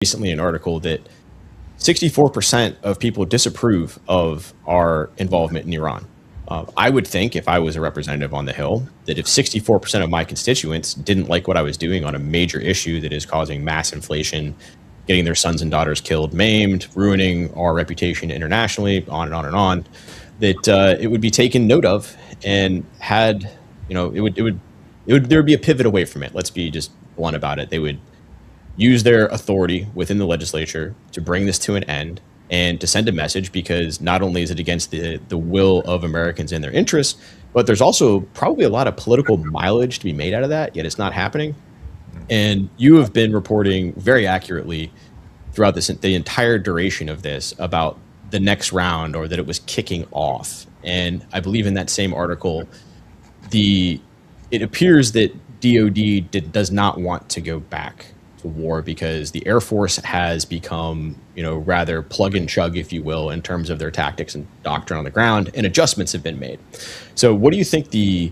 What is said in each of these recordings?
recently an article that 64% of people disapprove of our involvement in Iran. I would think, if I was a representative on the Hill, that if 64% of my constituents didn't like what I was doing on a major issue that is causing mass inflation, getting their sons and daughters killed, maimed, ruining our reputation internationally, on and on and on, that it would be taken note of and had, there would be a pivot away from it. Let's be just blunt about it. They would use their authority within the legislature to bring this to an end and to send a message, because not only is it against the will of Americans and their interests, but there's also probably a lot of political mileage to be made out of that, yet it's not happening. And you have been reporting very accurately throughout the entire duration of this about the next round, or that it was kicking off. And I believe in that same article, it appears that DOD does not want to go back to war, because the Air Force has become, rather plug and chug, if you will, in terms of their tactics and doctrine on the ground, and adjustments have been made. So what do you think the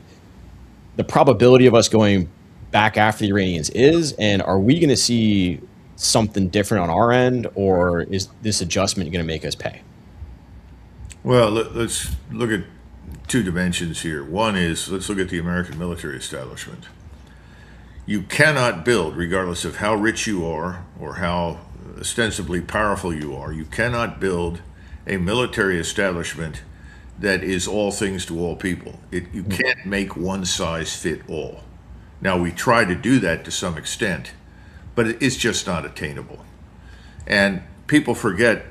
probability of us going back after the Iranians is, and are we going to see something different on our end, or is this adjustment going to make us pay? Well, let's look at two dimensions here. One is, let's look at the American military establishment. You cannot build, regardless of how rich you are or how ostensibly powerful you are, you cannot build a military establishment that is all things to all people. You can't make one size fit all. Now, we try to do that to some extent, but it's just not attainable. And people forget,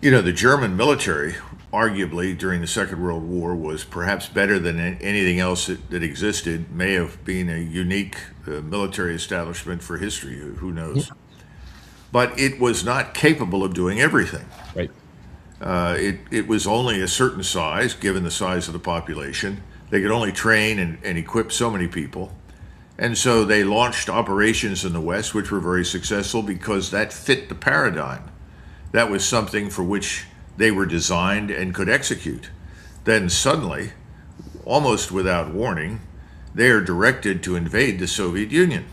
the German military, arguably during the Second World War, was perhaps better than anything else that existed, may have been a unique military establishment for history, who knows. But it was not capable of doing everything. Right. It was only a certain size, given the size of the population. They could only train and equip so many people. And so they launched operations in the West, which were very successful because that fit the paradigm. That was something for which they were designed and could execute. Then suddenly, almost without warning, they are directed to invade the Soviet Union.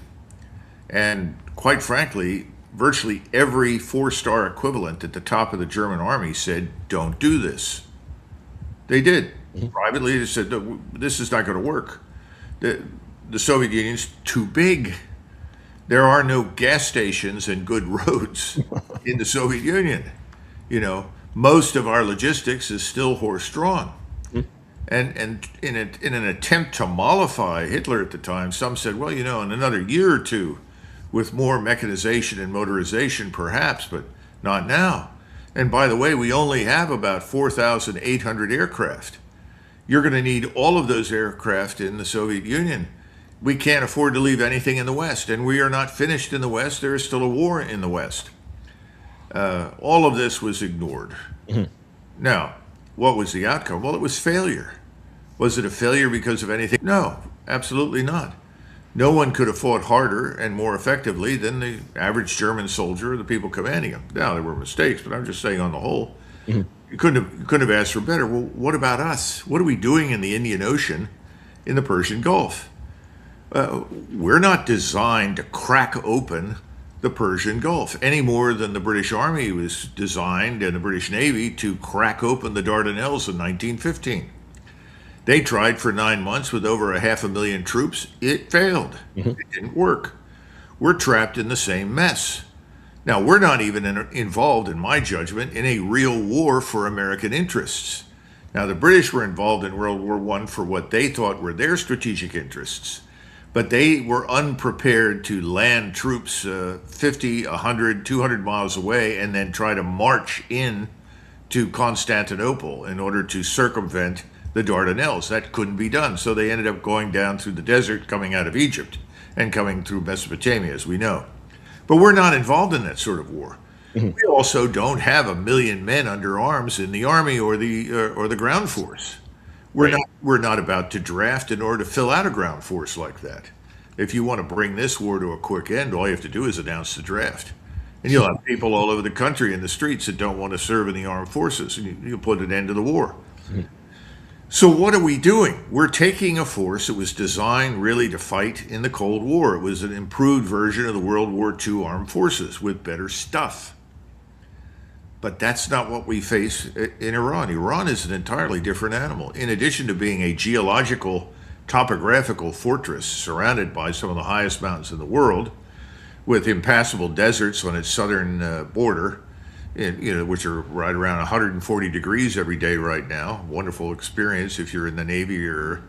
And quite frankly, virtually every four-star equivalent at the top of the German army said, don't do this. They did. Privately, they said, no, this is not going to work. The Soviet Union's too big. There are no gas stations and good roads in the Soviet Union. Most of our logistics is still horse-drawn. And in an attempt to mollify Hitler at the time, some said, well, in another year or two, with more mechanization and motorization, perhaps, but not now. And by the way, we only have about 4,800 aircraft. You're going to need all of those aircraft in the Soviet Union. We can't afford to leave anything in the West, and we are not finished in the West. There is still a war in the West. All of this was ignored. Now, what was the outcome? Well, it was failure. Was it a failure because of anything? No, absolutely not. No one could have fought harder and more effectively than the average German soldier or the people commanding him. Now, there were mistakes, but I'm just saying on the whole, you couldn't have asked for better. Well, what about us? What are we doing in the Indian Ocean, in the Persian Gulf? We're not designed to crack open the Persian Gulf any more than the British Army was designed, and the British Navy, to crack open the Dardanelles in 1915. They tried for 9 months with over 500,000 troops. It failed. It didn't work. We're trapped in the same mess. Now, we're not even involved, in my judgment, in a real war for American interests. Now, the British were involved in World War I for what they thought were their strategic interests. But they were unprepared to land troops 50, 100, 200 miles away and then try to march in to Constantinople in order to circumvent the Dardanelles. That couldn't be done. So they ended up going down through the desert, coming out of Egypt and coming through Mesopotamia, as we know. But we're not involved in that sort of war. We also don't have 1 million men under arms in the army or the ground force. We're not about to draft in order to fill out a ground force like that. If you want to bring this war to a quick end, all you have to do is announce the draft. And you'll have people all over the country in the streets that don't want to serve in the armed forces, and you'll put an end to the war. So, what are we doing? We're taking a force that was designed really to fight in the Cold War. It was an improved version of the World War II armed forces with better stuff. But that's not what we face in Iran. Iran is an entirely different animal. In addition to being a geological, topographical fortress surrounded by some of the highest mountains in the world, with impassable deserts on its southern border, which are right around 140 degrees every day right now. Wonderful experience if you're in the Navy or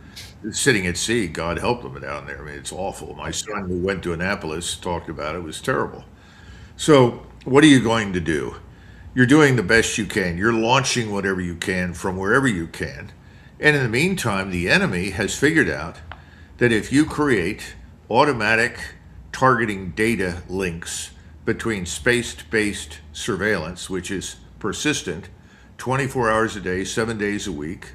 sitting at sea. God help them down there. I mean, it's awful. My son, who went to Annapolis, talked about it. It was terrible. So, what are you going to do? You're doing the best you can. You're launching whatever you can from wherever you can. And in the meantime, the enemy has figured out that if you create automatic targeting data links between space-based surveillance, which is persistent, 24 hours a day, 7 days a week,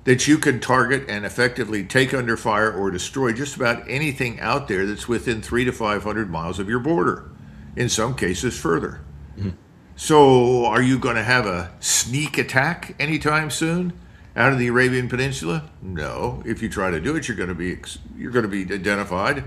that you can target and effectively take under fire or destroy just about anything out there that's within 300 to 500 miles of your border, in some cases further. Mm-hmm. So are you going to have a sneak attack anytime soon out of the Arabian Peninsula? No. If you try to do it, you're going to be identified,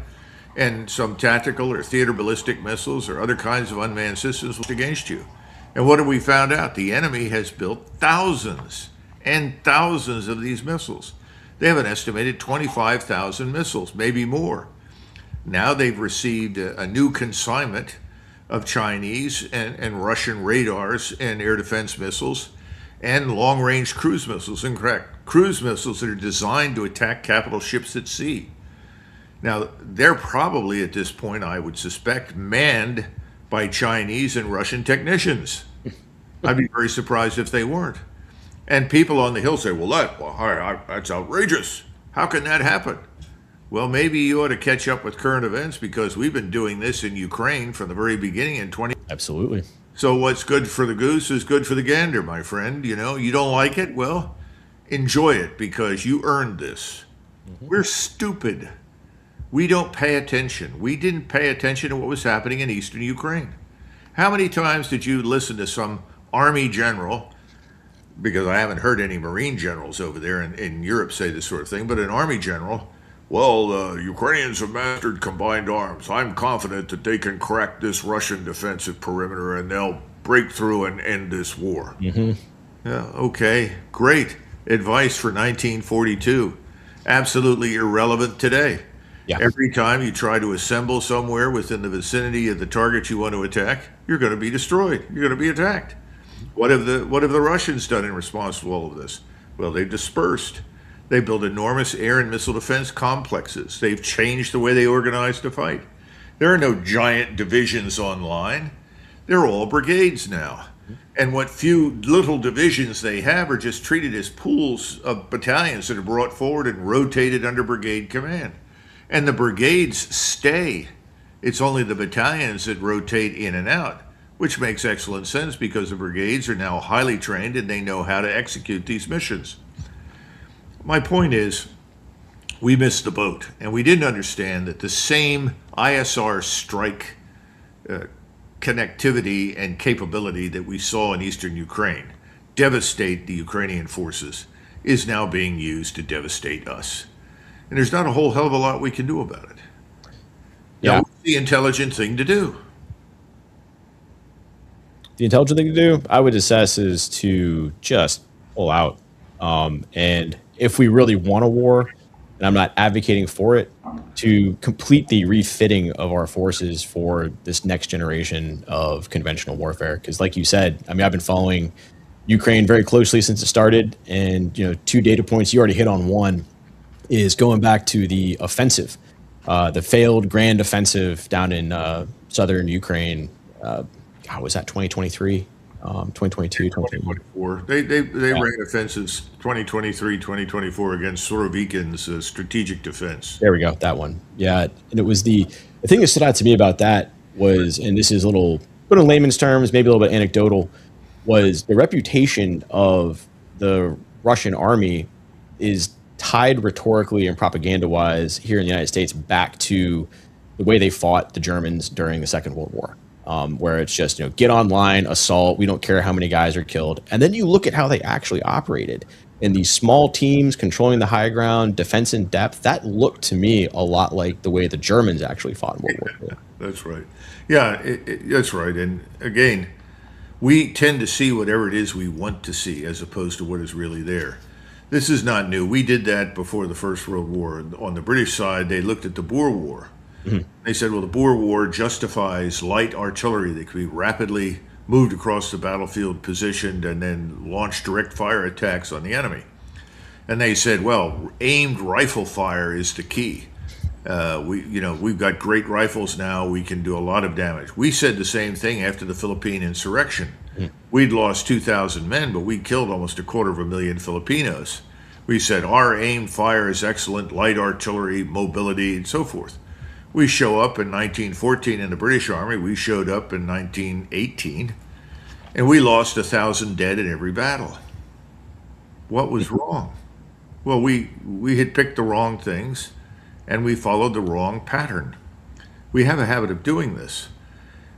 and some tactical or theater ballistic missiles or other kinds of unmanned systems will against you. And what have we found out? The enemy has built thousands and thousands of these missiles. They have an estimated 25,000 missiles, maybe more. Now they've received a new consignment of Chinese and Russian radars and air defense missiles and long-range cruise missiles. In fact, cruise missiles that are designed to attack capital ships at sea. Now, they're probably at this point, I would suspect, manned by Chinese and Russian technicians. I'd be very surprised if they weren't. And people on the Hill say, well, that's outrageous. How can that happen? Well, maybe you ought to catch up with current events, because we've been doing this in Ukraine from the very beginning in 20. Absolutely. So what's good for the goose is good for the gander, my friend. You know, you don't like it? Well, enjoy it, because you earned this. Mm-hmm. We're stupid. We don't pay attention. We didn't pay attention to what was happening in eastern Ukraine. How many times did you listen to some army general, because I haven't heard any Marine generals over there in Europe say this sort of thing, but an army general, well, the Ukrainians have mastered combined arms. I'm confident that they can crack this Russian defensive perimeter and they'll break through and end this war. Mm-hmm. Yeah, okay, great advice for 1942. Absolutely irrelevant today. Yeah. Every time you try to assemble somewhere within the vicinity of the target you want to attack, you're going to be destroyed. You're going to be attacked. What have the Russians done in response to all of this? Well, they've dispersed. They built enormous air and missile defense complexes. They've changed the way they organize to fight. There are no giant divisions online. They're all brigades now. And what few little divisions they have are just treated as pools of battalions that are brought forward and rotated under brigade command. And the brigades stay. It's only the battalions that rotate in and out, which makes excellent sense, because the brigades are now highly trained and they know how to execute these missions. My point is, we missed the boat, and we didn't understand that the same ISR strike connectivity and capability that we saw in eastern Ukraine devastate the Ukrainian forces is now being used to devastate us. And there's not a whole hell of a lot we can do about it. Yeah. Now, what's the intelligent thing to do? The intelligent thing to do, I would assess, is to just pull out. And if we really want a war, and I'm not advocating for it, to complete the refitting of our forces for this next generation of conventional warfare. Because like you said, I mean, I've been following Ukraine very closely since it started. And, 2 data points, you already hit on one, is going back to the offensive, the failed grand offensive down in southern Ukraine. Was that 2023? 2022, 2024. They ran offensives 2023, 2024 against Sorovikin's strategic defense. There we go, that one. Yeah, and it was the thing that stood out to me about that was, and this is a little put in layman's terms, maybe a little bit anecdotal, was the reputation of the Russian army is tied rhetorically and propaganda-wise here in the United States back to the way they fought the Germans during the Second World War. Where it's just, get online, assault, we don't care how many guys are killed. And then you look at how they actually operated. and these small teams controlling the high ground, defense in depth, that looked to me a lot like the way the Germans actually fought in World War II. That's right. Yeah, that's right. And again, we tend to see whatever it is we want to see as opposed to what is really there. This is not new. We did that before the First World War. On the British side, they looked at the Boer War. They said, well, the Boer War justifies light artillery that could be rapidly moved across the battlefield, positioned, and then launch direct fire attacks on the enemy. And they said, well, aimed rifle fire is the key. We've got great rifles now. We can do a lot of damage. We said the same thing after the Philippine insurrection. We'd lost 2,000 men, but we killed almost 250,000 Filipinos. We said our aim fire is excellent, light artillery, mobility, and so forth. We show up in 1914 in the British Army. We showed up in 1918, and we lost 1,000 dead in every battle. What was wrong? Well, we had picked the wrong things, and we followed the wrong pattern. We have a habit of doing this.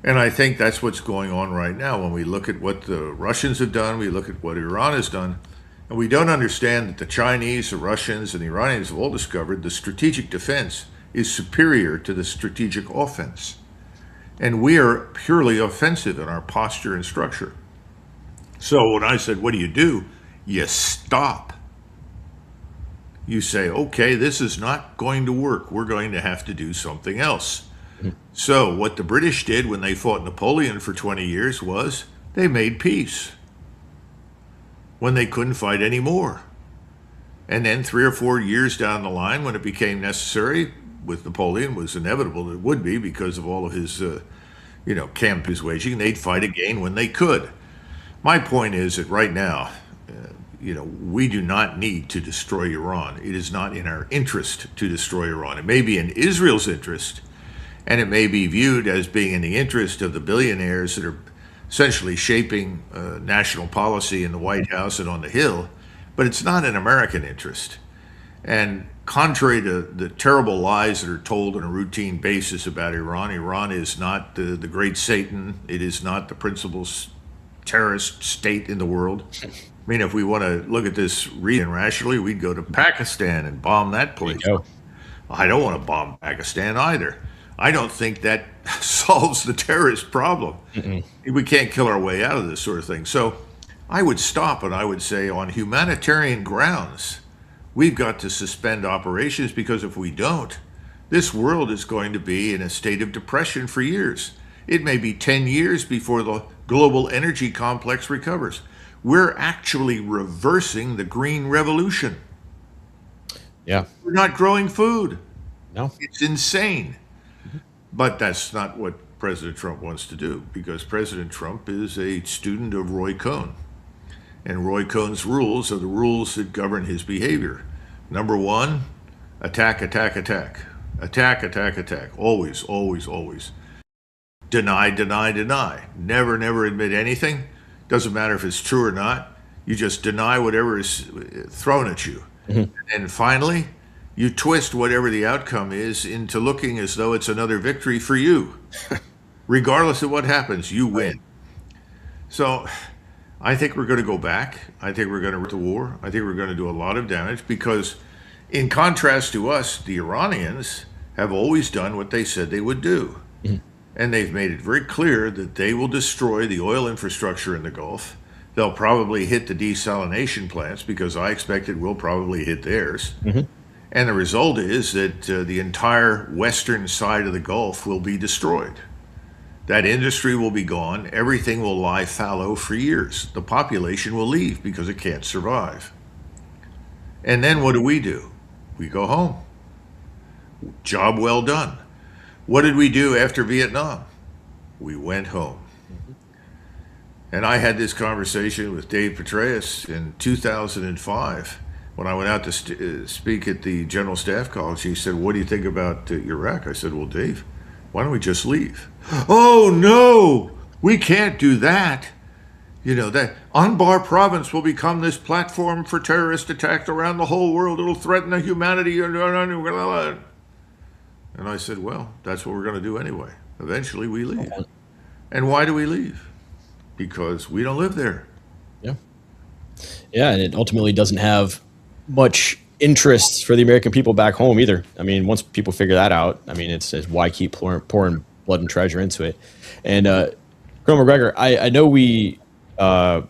And I think that's what's going on right now. When we look at what the Russians have done, we look at what Iran has done, and we don't understand that the Chinese, the Russians, and the Iranians have all discovered the strategic defense is superior to the strategic offense. And we are purely offensive in our posture and structure. So when I said, what do? You stop. You say, okay, this is not going to work. We're going to have to do something else. So what the British did when they fought Napoleon for 20 years was they made peace when they couldn't fight anymore. And then 3 or 4 years down the line, when it became necessary, with Napoleon, was inevitable it would be because of all of his, camp he was waging, they'd fight again when they could. My point is that right now, we do not need to destroy Iran. It is not in our interest to destroy Iran. It may be in Israel's interest, and it may be viewed as being in the interest of the billionaires that are essentially shaping national policy in the White House and on the Hill, but it's not in American interest. And contrary to the terrible lies that are told on a routine basis about Iran, Iran is not the great Satan. It is not the principal terrorist state in the world. I mean, if we want to look at this region rationally, we'd go to Pakistan and bomb that place. I don't want to bomb Pakistan either. I don't think that solves the terrorist problem. We can't kill our way out of this sort of thing. So I would stop and I would say, on humanitarian grounds, we've got to suspend operations, because if we don't, this world is going to be in a state of depression for years. It may be 10 years before the global energy complex recovers. We're actually reversing the green revolution. Yeah. We're not growing food. No. It's insane. But that's not what President Trump wants to do, because President Trump is a student of Roy Cohn. And Roy Cohn's rules are the rules that govern his behavior. Number one, attack, attack, attack. Attack, attack, attack. Always, always, always. Deny, deny, deny. Never, never admit anything. Doesn't matter if it's true or not. You just deny whatever is thrown at you. And finally, you twist whatever the outcome is into looking as though it's another victory for you. Regardless of what happens, you win. So I think we're going to go back. I think we're going to win the war. I think we're going to do a lot of damage, because in contrast to us, the Iranians have always done what they said they would do. And they've made it very clear that they will destroy the oil infrastructure in the Gulf. They'll probably hit the desalination plants, because I expect it will probably hit theirs. And the result is that the entire western side of the Gulf will be destroyed. That industry will be gone. Everything will lie fallow for years. The population will leave because it can't survive. And then what do? We go home. Job well done. What did we do after Vietnam? We went home. And I had this conversation with Dave Petraeus in 2005 when I went out to speak at the General Staff College. He said, what do you think about Iraq? I said, well, Dave, why don't we just leave? Oh, no, we can't do that. That Anbar province will become this platform for terrorist attacks around the whole world. It'll threaten the humanity. And I said, well, that's what we're going to do anyway. Eventually we leave. And why do we leave? Because we don't live there. Yeah. Yeah, and it ultimately doesn't have much interest for the American people back home either. I mean, once people figure that out, I mean, it's why keep pouring blood and treasure into it. And Colonel McGregor, I know we uh,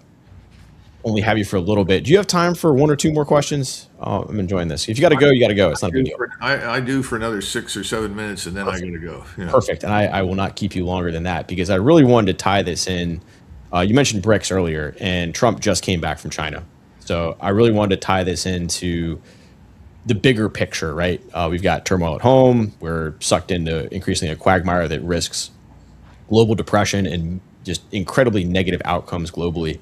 only have you for a little bit. Do you have time for one or two more questions? I'm enjoying this. If you got to go, you got to go. It's not a big deal. I do for another 6 or 7 minutes, and then Perfect. I got to go. Yeah. Perfect. And I will not keep you longer than that because I really wanted to tie this in. You mentioned BRICS earlier, and Trump just came back from China. So I really wanted to tie this into the bigger picture, right? We've got turmoil at home. We're sucked into increasingly a quagmire that risks global depression and just incredibly negative outcomes globally.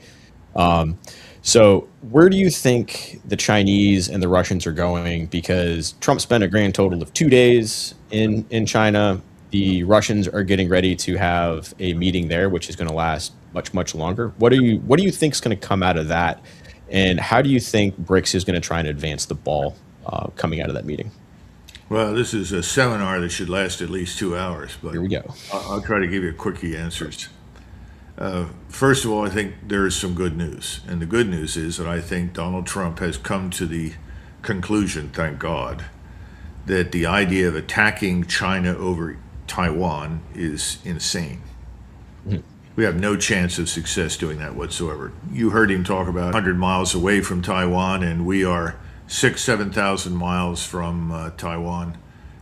So where do you think the Chinese and the Russians are going? Because Trump spent a grand total of 2 days in China. The Russians are getting ready to have a meeting there, which is going to last much longer. What do you think is going to come out of that? And how do you think BRICS is going to try and advance the ball coming out of that meeting? Well, this is a seminar that should last at least 2 hours, but Here we go. I'll try to give you quickie answers. First of all, I think there is some good news. And the good news is that I think Donald Trump has come to the conclusion, thank God, that the idea of attacking China over Taiwan is insane. We have no chance of success doing that whatsoever. You heard him talk about 100 miles away from Taiwan, and we are 7,000 miles from Taiwan.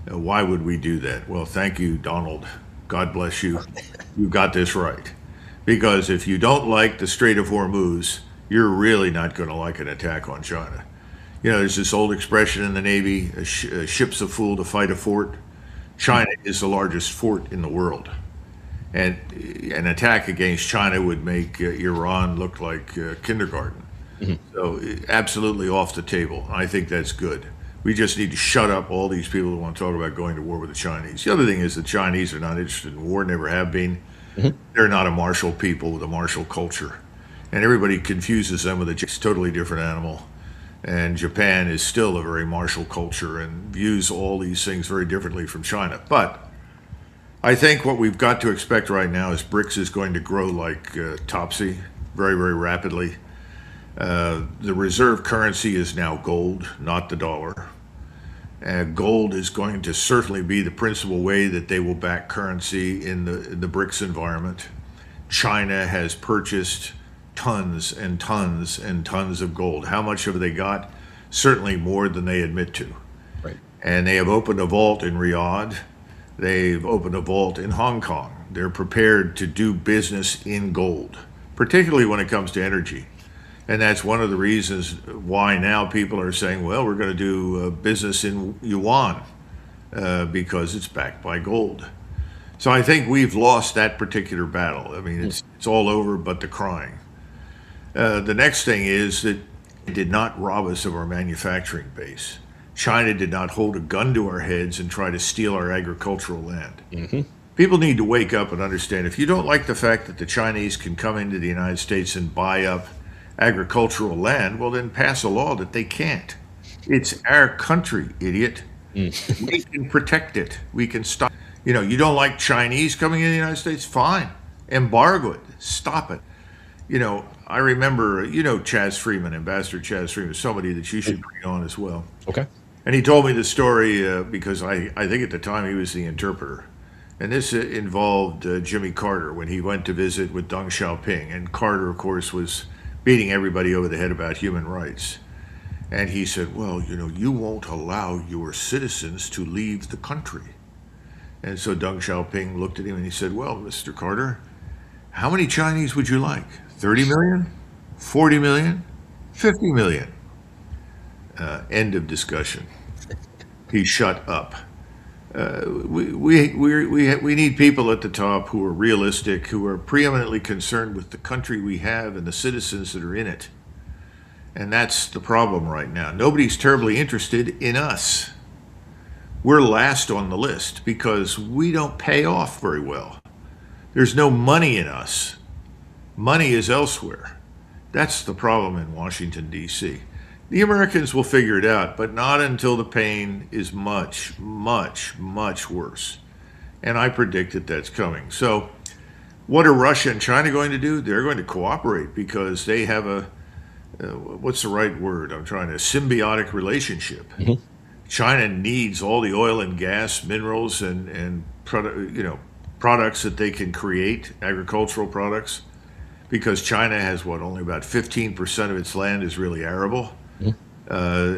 Why would we do that? Well, thank you, Donald. God bless you. You got this right. Because if you don't like the Strait of Hormuz, you're really not going to like an attack on China. You know, there's this old expression in the Navy, a ship's a fool to fight a fort. China is the largest fort in the world. And an attack against China would make Iran look like kindergarten. So absolutely off the table. I think that's good. We just need to shut up all these people who want to talk about going to war with the Chinese. The other thing is the Chinese are not interested in war, never have been. They're not a martial people with a martial culture. And everybody confuses them with a totally different animal. And Japan is still a very martial culture and views all these things very differently from China. But I think what we've got to expect right now is BRICS is going to grow like Topsy very rapidly. The reserve currency is now gold, not the dollar. Gold is going to certainly be the principal way that they will back currency in the BRICS environment. China has purchased tons and tons and tons of gold. How much have they got? Certainly more than they admit to. Right. And they have opened a vault in Riyadh. They've opened a vault in Hong Kong. They're prepared to do business in gold, particularly when it comes to energy. And that's one of the reasons why now people are saying, well, we're going to do business in yuan because it's backed by gold. So I think we've lost that particular battle. I mean, it's all over but the crying. The next thing is that it did not rob us of our manufacturing base. China did not hold a gun to our heads and try to steal our agricultural land. People need to wake up and understand, if you don't like the fact that the Chinese can come into the United States and buy up agricultural land, well, then pass a law that they can't. It's our country, idiot. We can protect it. We can stop. You know, you don't like Chinese coming into the United States? Fine. Embargo it. Stop it. You know, I remember, you know, Chaz Freeman, Ambassador Chaz Freeman, somebody that you should bring on as well. Okay. And he told me the story because I think at the time he was the interpreter. And this involved Jimmy Carter when he went to visit with Deng Xiaoping. And Carter, of course, was beating everybody over the head about human rights. And he said, well, you know, you won't allow your citizens to leave the country. And so Deng Xiaoping looked at him and he said, well, Mr. Carter, how many Chinese would you like? 30 million? 40 million? 50 million? End of discussion. He shut up. We need people at the top who are realistic, who are preeminently concerned with the country we have and the citizens that are in it. And that's the problem right now. Nobody's terribly interested in us. We're last on the list because we don't pay off very well. There's no money in us. Money is elsewhere. That's the problem in Washington, D.C. The Americans will figure it out, but not until the pain is much worse. And I predict that that's coming. So what are Russia and China going to do? They're going to cooperate because they have what's the right word? I'm trying to symbiotic relationship. Mhm. China needs all the oil and gas, minerals, and products that they can create, agricultural products, because China has what, only about 15% of its land is really arable. Mhm.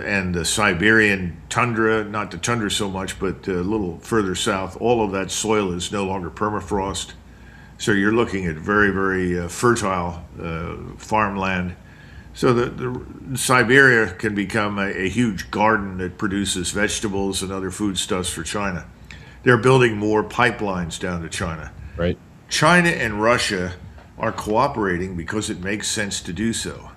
And the Siberian tundra, not the tundra so much, but a little further south, all of that soil is no longer permafrost. So you're looking at very, very fertile farmland. So the Siberia can become a huge garden that produces vegetables and other foodstuffs for China. They're building more pipelines down to China. Right. China and Russia are cooperating because it makes sense to do so.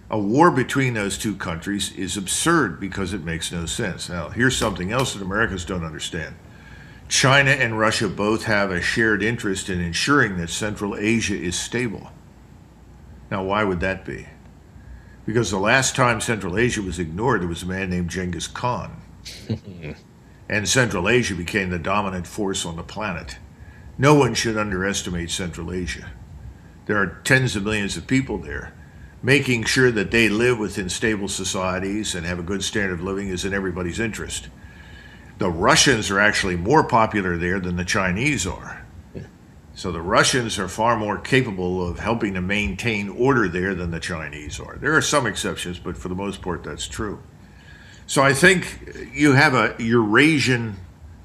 A war between those two countries is absurd because it makes no sense. Now, here's something else that Americans don't understand. China and Russia both have a shared interest in ensuring that Central Asia is stable. Now, why would that be? Because the last time Central Asia was ignored, there was a man named Genghis Khan. And Central Asia became the dominant force on the planet. No one should underestimate Central Asia. There are tens of millions of people there. Making sure that they live within stable societies and have a good standard of living is in everybody's interest. The Russians are actually more popular there than the Chinese are. So the Russians are far more capable of helping to maintain order there than the Chinese are. There are some exceptions, but for the most part, that's true. So I think you have a Eurasian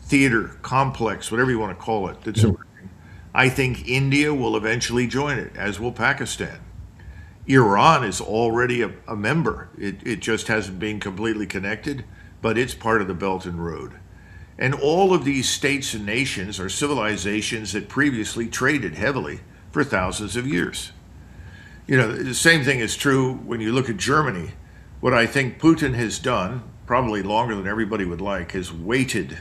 theater complex, whatever you want to call it, that's Mhm. emerging. I think India will eventually join it, as will Pakistan. Iran is already a member. It just hasn't been completely connected, but it's part of the Belt and Road. And all of these states and nations are civilizations that previously traded heavily for thousands of years. You know, the same thing is true when you look at Germany. What I think Putin has done, probably longer than everybody would like, is waited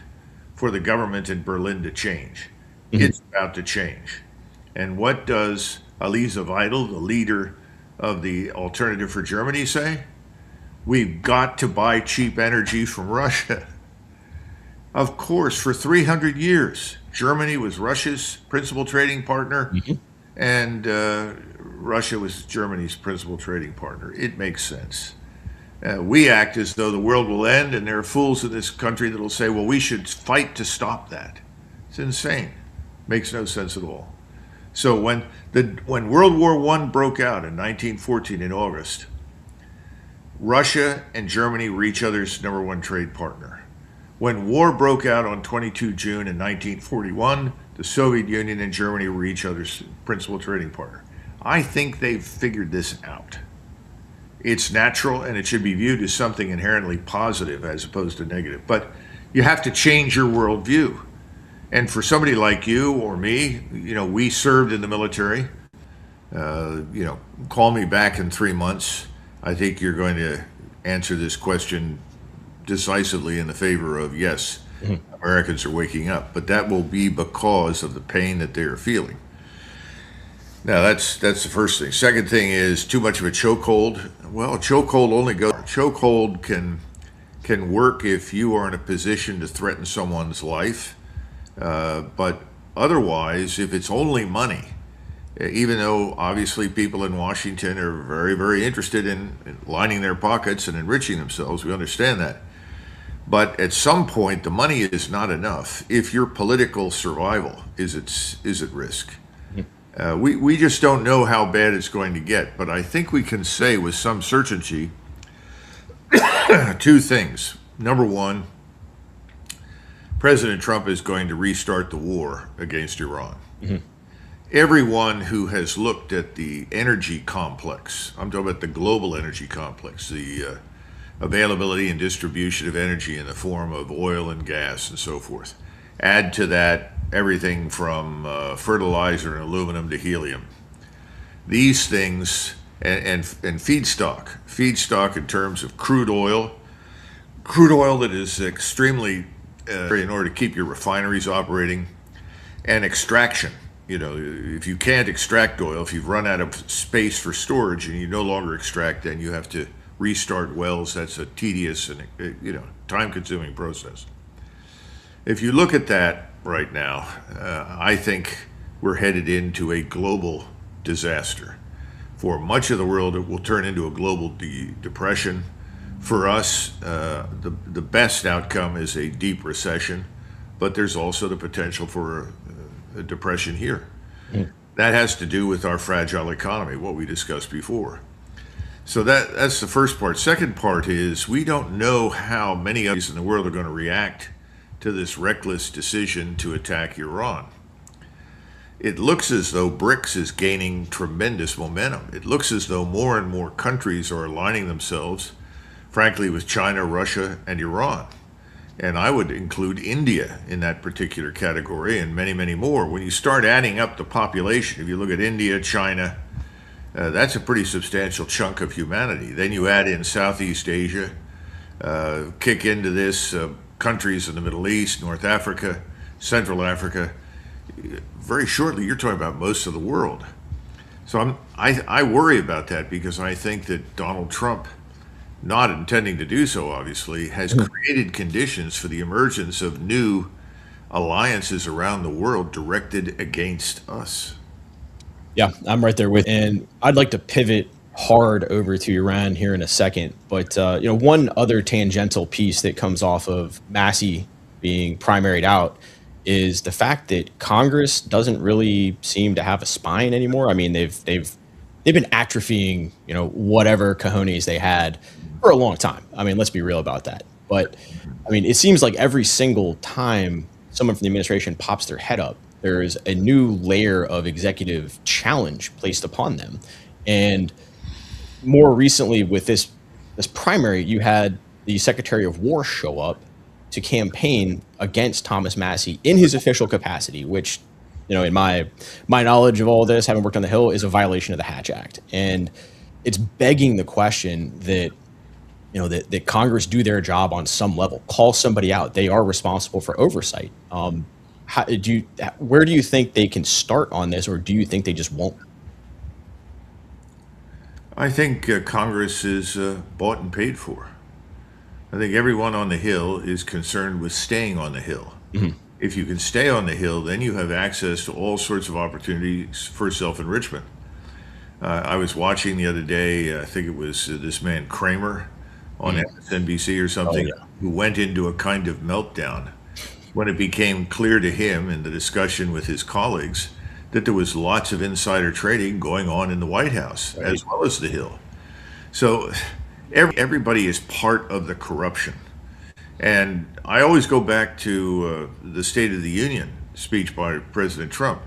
for the government in Berlin to change. Mhm. It's about to change. And what does Aliza Weidel, the leader of the Alternative for Germany, say? We've got to buy cheap energy from Russia. Of course, for 300 years, Germany was Russia's principal trading partner, Mhm. and Russia was Germany's principal trading partner. It makes sense. We act as though the world will end, and there are fools in this country that will say, well, we should fight to stop that. It's insane. Makes no sense at all. So when World War I broke out in 1914 in August, Russia and Germany were each other's number one trade partner. When war broke out on 22 June in 1941, the Soviet Union and Germany were each other's principal trading partner. I think they've figured this out. It's natural and it should be viewed as something inherently positive as opposed to negative. But you have to change your worldview. And for somebody like you or me, you know, we served in the military. Call me back in 3 months. I think you're going to answer this question decisively in the favor of yes, Mhm. Americans are waking up, but that will be because of the pain that they are feeling. Now that's the first thing. Second thing is too much of a chokehold. Well, a chokehold only goes. Chokehold can work if you are in a position to threaten someone's life, but otherwise, if it's only money, even though obviously people in Washington are very, very interested in lining their pockets and enriching themselves, we understand that. But at some point, the money is not enough if your political survival is at risk. Mhm. We just don't know how bad it's going to get, but I think we can say with some certainty two things. Number one, President Trump is going to restart the war against Iran. Mhm. Everyone who has looked at the energy complex, I'm talking about the global energy complex, the availability and distribution of energy in the form of oil and gas and so forth. Add to that everything from fertilizer and aluminum to helium. These things and feedstock in terms of crude oil that is extremely in order to keep your refineries operating, and extraction. You know, if you can't extract oil, if you've run out of space for storage and you no longer extract, then you have to restart wells. That's a tedious and time-consuming process. If you look at that right now, I think we're headed into a global disaster. For much of the world, it will turn into a global depression. For us, the best outcome is a deep recession, but there's also the potential for a depression here. Mm. That has to do with our fragile economy, what we discussed before. So that's the first part. Second part is we don't know how many others in the world are going to react to this reckless decision to attack Iran. It looks as though BRICS is gaining tremendous momentum. It looks as though more and more countries are aligning themselves, frankly, with China, Russia, and Iran. And I would include India in that particular category and many, many more. When you start adding up the population, if you look at India, China, that's a pretty substantial chunk of humanity. Then you add in Southeast Asia, kick into this countries in the Middle East, North Africa, Central Africa. Very shortly, you're talking about most of the world. So I worry about that because I think that Donald Trump, not intending to do so, obviously, has created conditions for the emergence of new alliances around the world directed against us. Yeah, I'm right there with, and I'd like to pivot hard over to Iran here in a second. But one other tangential piece that comes off of Massey being primaried out is the fact that Congress doesn't really seem to have a spine anymore. I mean, they've been atrophying, whatever cojones they had for a long time. I mean, let's be real about that. But I mean, it seems like every single time someone from the administration pops their head up, there is a new layer of executive challenge placed upon them. And more recently with this primary, you had the Secretary of War show up to campaign against Thomas Massey in his official capacity, which, in my knowledge of all this, having worked on the Hill, is a violation of the Hatch Act. And it's begging the question that, that Congress do their job on some level, call somebody out. They are responsible for oversight. Where do you think they can start on this, or do you think they just won't? I think Congress is bought and paid for. I think everyone on the Hill is concerned with staying on the Hill. Mm-hmm. If you can stay on the Hill, then you have access to all sorts of opportunities for self-enrichment. I was watching the other day, I think it was this man Kramer on MSNBC or something, who went into a kind of meltdown when it became clear to him in the discussion with his colleagues that there was lots of insider trading going on in the White House as well as the Hill. So everybody is part of the corruption. And I always go back to the State of the Union speech by President Trump.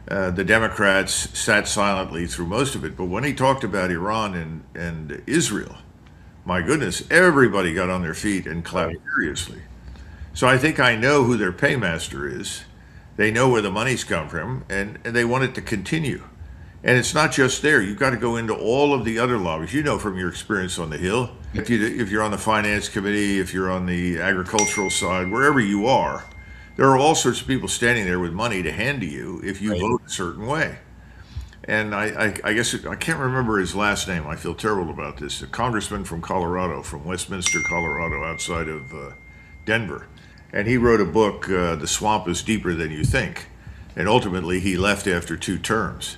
The Democrats sat silently through most of it, but when he talked about Iran and Israel, my goodness, everybody got on their feet and clapped furiously. So I think I know who their paymaster is. They know where the money's come from, and they want it to continue. And it's not just there. You've got to go into all of the other lobbies. You know from your experience on the Hill, if you're on the Finance Committee, if you're on the agricultural side, wherever you are, there are all sorts of people standing there with money to hand to you if you vote a certain way. And I guess I can't remember his last name. I feel terrible about this. A congressman from Colorado, from Westminster, Colorado, outside of Denver. And he wrote a book, The Swamp is Deeper Than You Think. And ultimately, he left after 2 terms.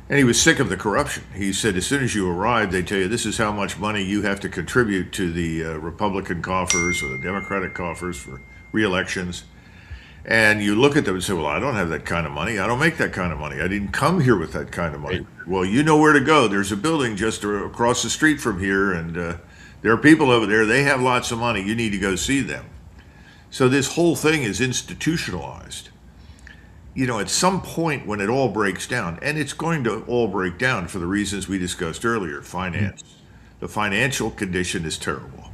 And he was sick of the corruption. He said, as soon as you arrive, they tell you this is how much money you have to contribute to the Republican coffers or the Democratic coffers for re-elections. And you look at them and say, well, I don't have that kind of money. I don't make that kind of money. I didn't come here with that kind of money. Right. Well, you know where to go. There's a building just across the street from here, and there are people over there. They have lots of money. You need to go see them. So this whole thing is institutionalized. At some point when it all breaks down, and it's going to all break down for the reasons we discussed earlier, finance. The financial condition is terrible.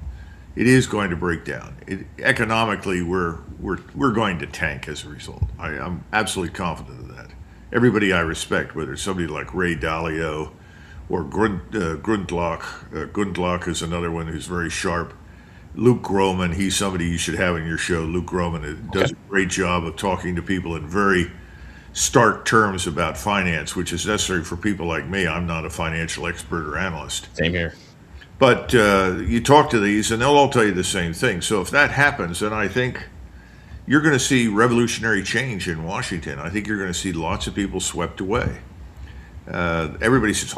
It is going to break down. Economically, we're going to tank as a result. I'm absolutely confident of that. Everybody I respect, whether it's somebody like Ray Dalio or Grundlock. Grundlock is another one who's very sharp. Luke Groman, he's somebody you should have in your show. Luke Groman does a great job of talking to people in very stark terms about finance, which is necessary for people like me. I'm not a financial expert or analyst. Same here. But you talk to these, and they'll all tell you the same thing. So if that happens, then I think you're going to see revolutionary change in Washington. I think you're going to see lots of people swept away. Everybody says,